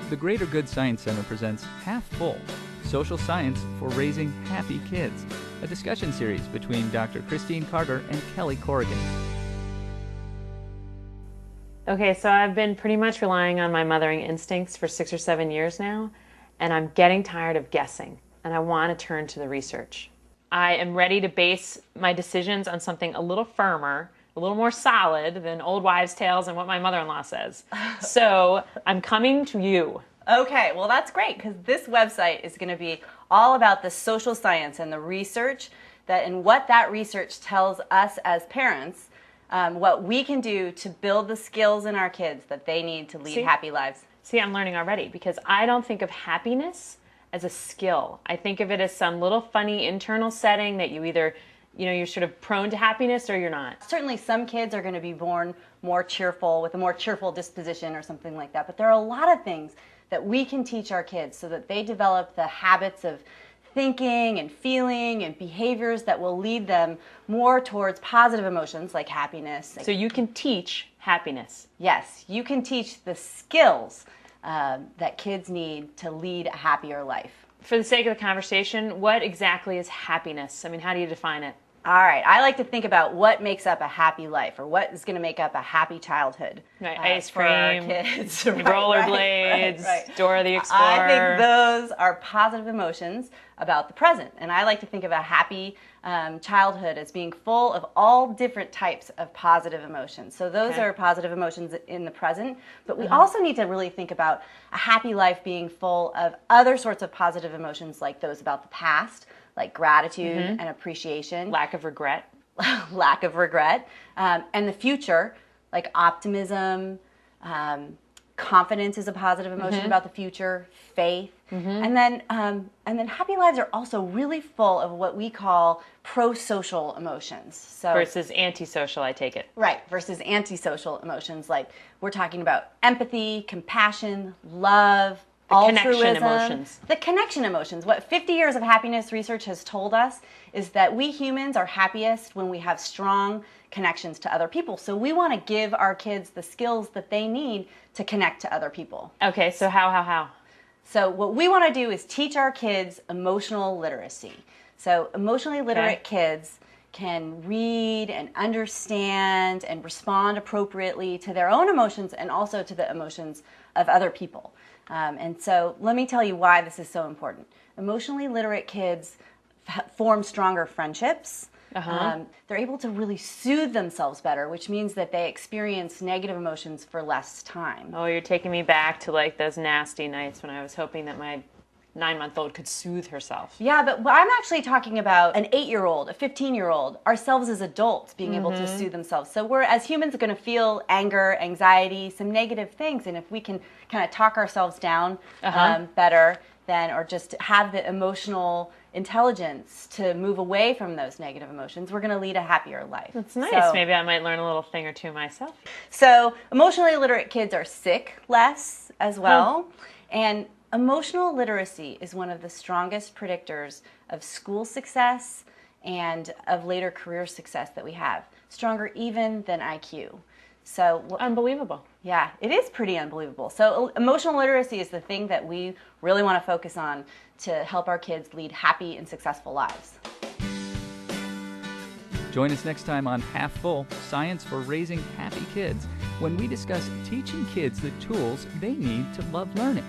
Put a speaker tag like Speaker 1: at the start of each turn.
Speaker 1: The Greater Good Science Center presents Half Full, Social Science for Raising Happy Kids, a discussion series between Dr. Christine Carter and Kelly Corrigan.
Speaker 2: Okay, so I've been pretty much relying on my mothering instincts for 6 or 7 years now, and I'm getting tired of guessing, and I want to turn to the research. I am ready to base my decisions on something a little firmer, a little more solid than old wives' tales and what my mother-in-law says. So I'm coming to you.
Speaker 3: Okay, well that's great, because this website is going to be all about the social science and the research and what that research tells us as parents, what we can do to build the skills in our kids that they need to lead happy lives.
Speaker 2: See, I'm learning already, because I don't think of happiness as a skill. I think of it as some little funny internal setting that you either, you're sort of prone to happiness or you're not.
Speaker 3: Certainly some kids are going to be born more cheerful, with a more cheerful disposition or something like that, but there are a lot of things that we can teach our kids so that they develop the habits of thinking and feeling and behaviors that will lead them more towards positive emotions like happiness.
Speaker 2: So you can teach happiness.
Speaker 3: Yes, you can teach the skills that kids need to lead a happier life.
Speaker 2: For the sake of the conversation, what exactly is happiness? I mean, how do you define it?
Speaker 3: All right, I like to think about what makes up a happy life, or what is going to make up a happy childhood.
Speaker 2: Right, ice
Speaker 3: for our
Speaker 2: cream,
Speaker 3: kids.
Speaker 2: rollerblades,
Speaker 3: right.
Speaker 2: Dora the Explorer.
Speaker 3: I think those are positive emotions about the present, and I like to think of a happy childhood as being full of all different types of positive emotions. So those are positive emotions in the present, but we also need to really think about a happy life being full of other sorts of positive emotions, like those about the past, like gratitude and appreciation.
Speaker 2: Lack of regret.
Speaker 3: Lack of regret. And the future, like optimism, confidence is a positive emotion about the future, faith. And then happy lives are also really full of what we call pro-social emotions. So
Speaker 2: Versus antisocial, I take it.
Speaker 3: Right, versus antisocial emotions, like we're talking about empathy, compassion, love,
Speaker 2: connection emotions.
Speaker 3: The connection emotions. What 50 years of happiness research has told us is that we humans are happiest when we have strong connections to other people. So we want to give our kids the skills that they need to connect to other people.
Speaker 2: Okay, so how?
Speaker 3: So what we want to do is teach our kids emotional literacy. So emotionally literate kids can read and understand and respond appropriately to their own emotions and also to the emotions of other people. And so let me tell you why this is so important. Emotionally literate kids form stronger friendships. They're able to really soothe themselves better, which means that they experience negative emotions for less time.
Speaker 2: Oh, you're taking me back to like those nasty nights when I was hoping that my 9-month-old could soothe herself.
Speaker 3: Yeah, but I'm actually talking about an 8-year-old, a 15-year-old, ourselves as adults being able to soothe themselves. So we're, as humans, going to feel anger, anxiety, some negative things. And if we can kind of talk ourselves down better, or just have the emotional intelligence to move away from those negative emotions, we're going to lead a happier life.
Speaker 2: That's nice. So, maybe I might learn a little thing or two myself.
Speaker 3: So emotionally literate kids are sick less as well. And emotional literacy is one of the strongest predictors of school success and of later career success that we have. Stronger even than IQ. So
Speaker 2: unbelievable.
Speaker 3: Yeah, it is pretty unbelievable. So emotional literacy is the thing that we really want to focus on to help our kids lead happy and successful lives.
Speaker 1: Join us next time on Half Full, Science for Raising Happy Kids, when we discuss teaching kids the tools they need to love learning.